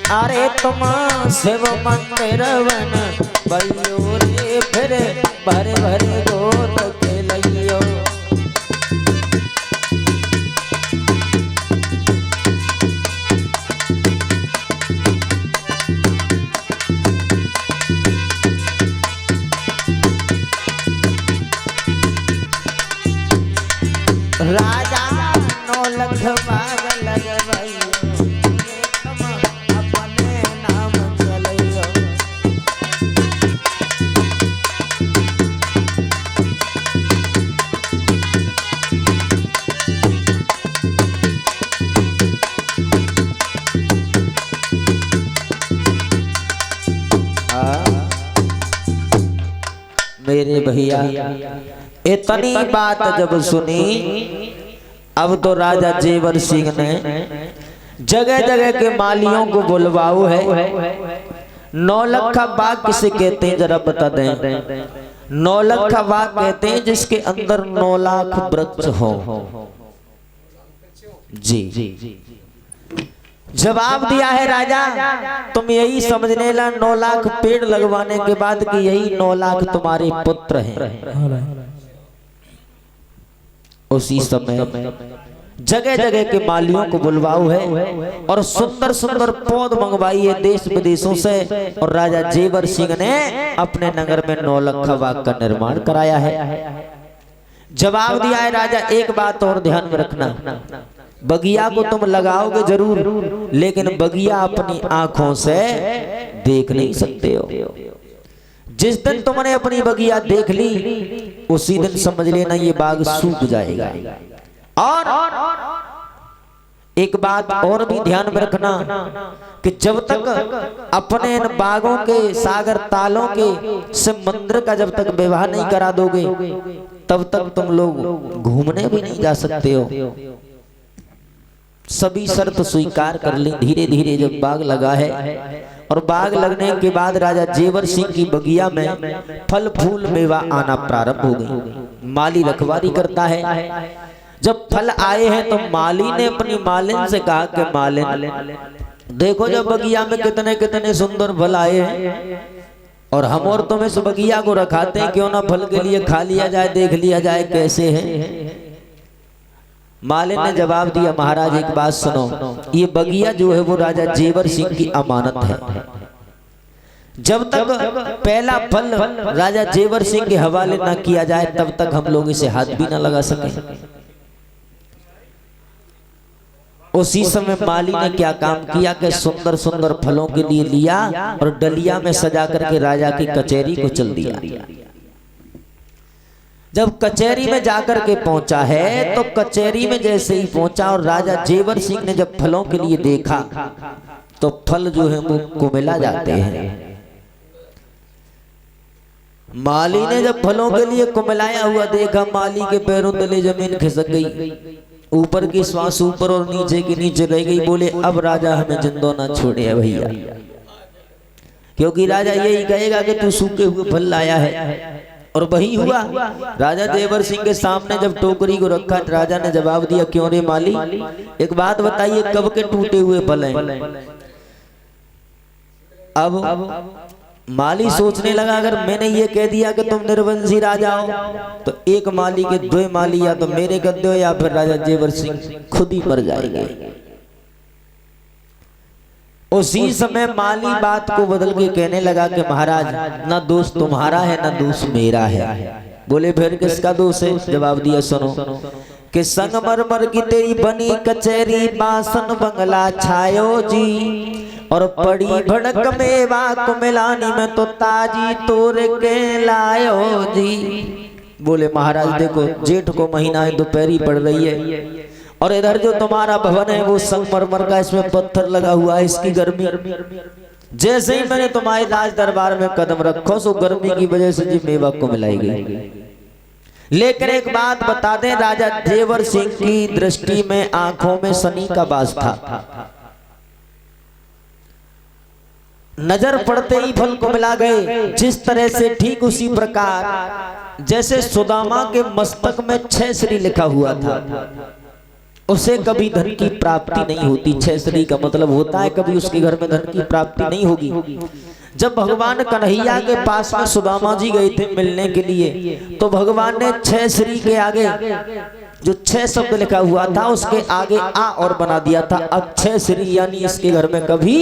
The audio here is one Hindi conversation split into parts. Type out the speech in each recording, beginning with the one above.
अरे तुम शिव मंदिर वन बइयो रे फिर भरे भरे गोद के लइयो। राजा 9 लख बाग लगवइयो तुम अपने नाम चलइयो। मेरे भैया इतनी बात जब सुनी, अब तो राजा जेवर सिंह ने जगह जगह के मालियों को बुलवाओ है। 9 लख बाग किसे कहते हैं जरा बता दें। 9 लख बाग कहते हैं जिसके अंदर 9 लाख वृक्ष हो। जी जवाब दिया है राजा, तुम यही समझने ला 9 लाख पेड़ लगवाने के बाद कि यही 9 लाख तुम्हारे पुत्र हैं। उसी समय जगह जगह के मालियों को बुलवाओ है और सुंदर सुंदर पौध मंगवाई है देश विदेशों से। और राजा जेवर सिंह ने अपने नगर में 9 लख बाग का निर्माण कराया है। जवाब दिया है राजा, एक बात और ध्यान में रखना, बगिया को तुम लगाओगे जरूर, लेकिन बगिया अपनी आंखों से देख नहीं सकते हो। जिस दिन तुमने अपनी बगिया देख ली उसी दिन समझ लेना ये बाग सूख जाएगा। और एक बात और भी ध्यान में रखना कि जब तक अपने इन बागों के सागर तालों के से मंदिर का जब तक विवाह नहीं करा दोगे तब तक तुम लोग घूमने भी नहीं जा सकते हो। सभी शर्त स्वीकार कर ली। धीरे धीरे जब बाग लगा है और बाग लगने के बाद राजा जेवर सिंह की बगिया में फल फूल मेवा आना प्रारंभ हो गई। माली रखवाली करता है। जब फल आए हैं तो माली ने अपनी मालिन से कहा कि मालिन देखो जब बगिया में कितने कितने सुंदर फल आए हैं और हम और तुम इस बगिया को रखाते हैं, क्यों ना फल के लिए खा लिया जाए, देख लिया जाए कैसे है। मालिन ने जवाब दिया, महाराज एक बात सुनो, ये बगिया जो है वो राजा जेवर सिंह की अमानत है। जब तक पहला फल राजा जेवर सिंह के हवाले ना किया जाए तब तक हम लोग इसे हाथ भी ना लगा सके। उसी समय माली ने क्या काम किया कि सुंदर सुंदर फलों के लिए लिया और डलिया में सजा करके राजा की कचहरी को चल दिया। जब कचहरी में जाकर के पहुंचा है तो कचहरी में जैसे ही पहुंचा और राजा जेवर सिंह ने जब फलों के लिए देखा तो फल जो है वो कुमिला जाते हैं। माली ने जब फलों के लिए कुमिलाया हुआ देखा, माली के पैरों तले जमीन खिसक गई, ऊपर की श्वास ऊपर और नीचे की नीचे रह गई। बोले अब राजा हमें जिंदो ना छोड़े भैया, क्योंकि राजा यही कहेगा कि तू सूखे हुए फल लाया है। और वही हुआ। राजा जेवर सिंह के सामने जब टोकरी को रखा, राजा ने जवाब दिया, क्यों रे माली, एक बात बताइए कब के टूटे हुए फल हैं। अब माली सोचने लगा, अगर मैंने ये कह दिया कि तुम निर्वंशी राजा हो तो एक माली के 2 माली या तो मेरे गद्दे हो या फिर राजा जेवर सिंह खुद ही मर जाएंगे। उसी समय माली बात को बदल के कहने लगा कि महाराज ना दोष तुम्हारा है ना दोष मेरा है। बोले फिर किसका दोष है? जवाब दिया, सुनो कि संगमरमर की तेरी बनी कचहरी, बासन बंगला छायो जी, और पड़ी भड़क मेवा को मिलानी में तो ताजी तोड़ के लायो जी। बोले महाराज देखो जेठ को महीना है, दोपहरी पड़ रही है और इधर जो तुम्हारा भवन है वो संगमरमर का, इसमें पत्थर लगा हुआ है, इसकी गर्मी जैसे ही मैंने तुम्हारे राज दरबार में कदम रखो सो गर्मी की वजह से जी मेवा को मिलाएगी। लेकिन एक बात बता दें, राजा जेवर सिंह की दृष्टि में आंखों में शनि का वास था। नजर पड़ते ही फल को मिला गए। जिस तरह से ठीक उसी प्रकार जैसे सुदामा के मस्तक में 6 श्री लिखा हुआ था, उसे कभी धन की प्राप्ति नहीं होती। छह श्री का मतलब होता है कभी उसके घर में धन की प्राप्ति नहीं होगी। जब भगवान कन्हैया के पास में सुदामा जी गए थे मिलने के लिए, तो भगवान ने छह श्री के आगे जो छह शब्द लिखा हुआ था उसके आगे आ और बना दिया था। अब छह श्री यानी इसके घर में कभी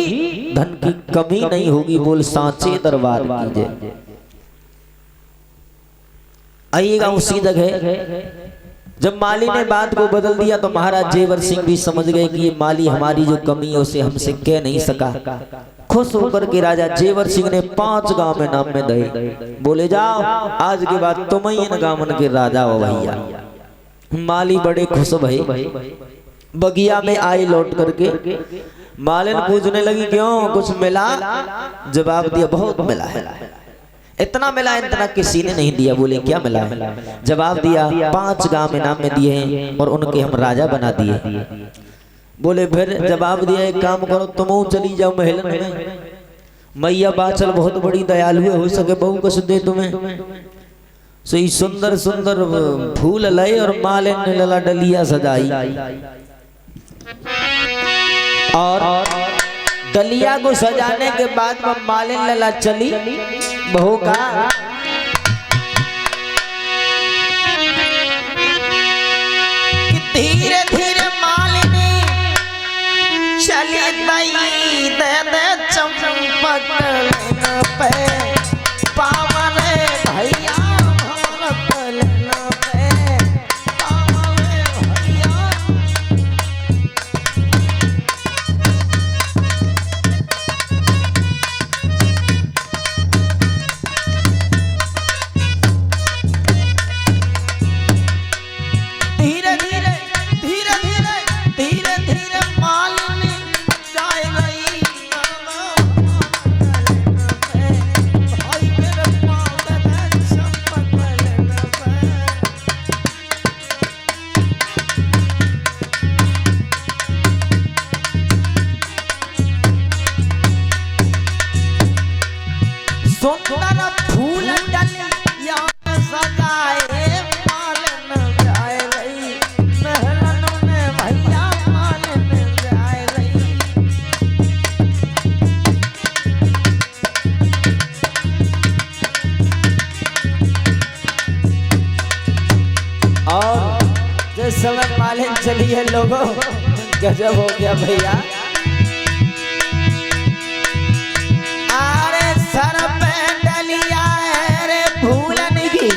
धन की कमी नहीं होगी। बोल सांचे दरबार की जय। आइएगा उसी जगह जब माली ने बात को बदल दिया तो महाराज जेवर सिंह भी समझ गए कि ये माली हमारी जो कमी है उसे हमसे कह नहीं सका। खुश होकर के राजा जेवर सिंह ने 5 गांव में नाम में दे, बोले जाओ आज के बाद तुम ही इन गांवन के राजा हो भैया। माली बड़े खुश भई, बगिया में आए लौट करके। मालिन पूछने लगी क्यों कुछ मिला? जवाब दिया बहुत मिला है। इतना मिला इतना किसी ने नहीं दिया। बोले क्या मिला है? जवाब दिया 5 गांव में नाम में दिए हैं और उनके हम राजा बना दिए। बोले फिर? जवाब दिया एक काम करो तुम चली जाओ महल में, मैया बाचल बहुत बड़ी दयालु हो सके बहु कुछ दे तुम्हें। सही सुंदर सुंदर फूल लाए और मालिन ने लला डलिया सजाई और डलिया को सजाने के बाद मालिन लला चली बहू का धीरे धीरे मालिनी चली दई दे चंपक पे पावन भैया समय मालिन चली है लोगों गजब हो गया भैया। अरे सर पे डलिया है रे फूलन की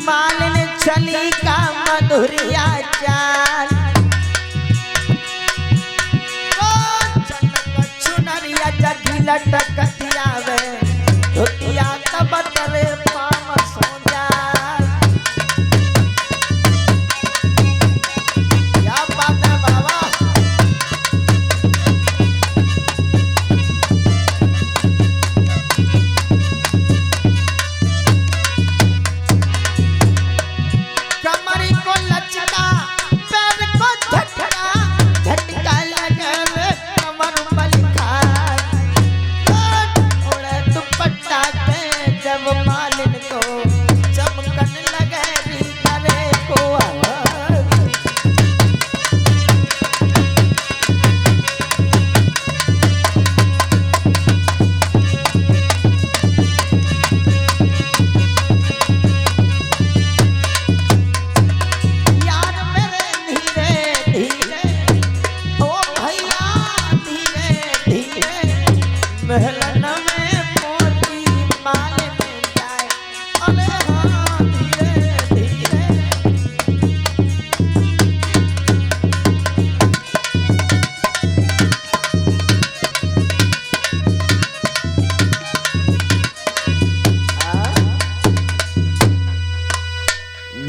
मालिन चली का मधुरिया चाल चुनरिया जगी लटक दिया वे धोतिया तब तले पाम सो जा।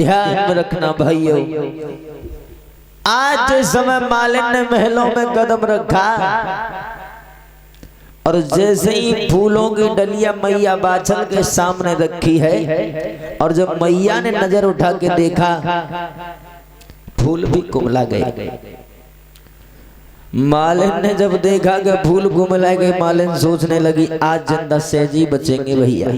ध्यान में रखना भाइयों, आज जिस समय मालिन ने महलों में कदम रखा और जैसे ही फूलों की डलिया मैया बाछल के सामने रखी है और जब मैया ने नजर उठा के देखा फूल भी कुमला गए। मालिन ने जब देखा कि फूल कुमला गए, मालिन सोचने लगी आज जिंदा सहजी बचेंगे भैया।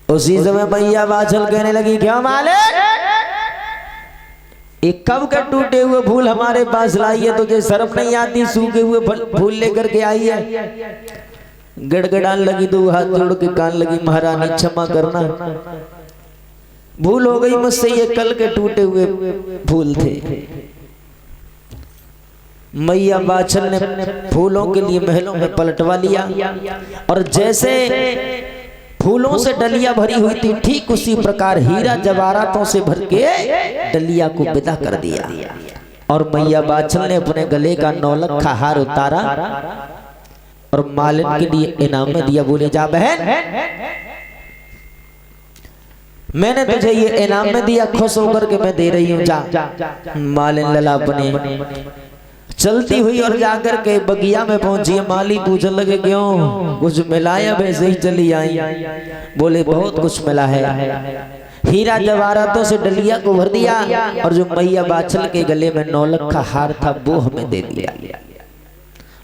उसी समय मैया बाछल कहने लगी क्या मालिक एक कब के टूटे हुए फूल हमारे पास लाई है, तुझे शर्म नहीं आती? सूखे हुए फूल लेकर के आई है। गड़गड़ान लगी तो हाथ जोड़ के कान लगी, महारानी क्षमा करना, भूल हो गई मुझसे, ये कल के टूटे हुए फूल थे। मैया बाछल ने फूलों के लिए महलों में पलटवा लिया और जैसे फूलों से डलिया भरी हुई थी ठीक उसी प्रकार हीरा जवाहरातों से भर के डलिया को विदा कर दिया। और मैया बाछल ने अपने गले का नौलखा हार उतारा और मालिन के लिए इनाम में दिया। बोले जा बहन, मैंने तुझे ये इनाम में दिया, खुश होकर के मैं दे रही हूँ, जा। मालिन लला अपने चलती हुई और जाकर के बगिया में पहुंची। माली पूछने लगे क्यों, कुछ मिलाया? वैसे ही चली आई। बोले बहुत कुछ मिला है, हीरा जवाहरातों से डलिया को भर दिया और जो मैया बाछल के गले में नौलखा हार था वो हमें दे दिया।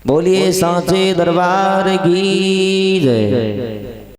बोलिए सांचे दरबार की जय।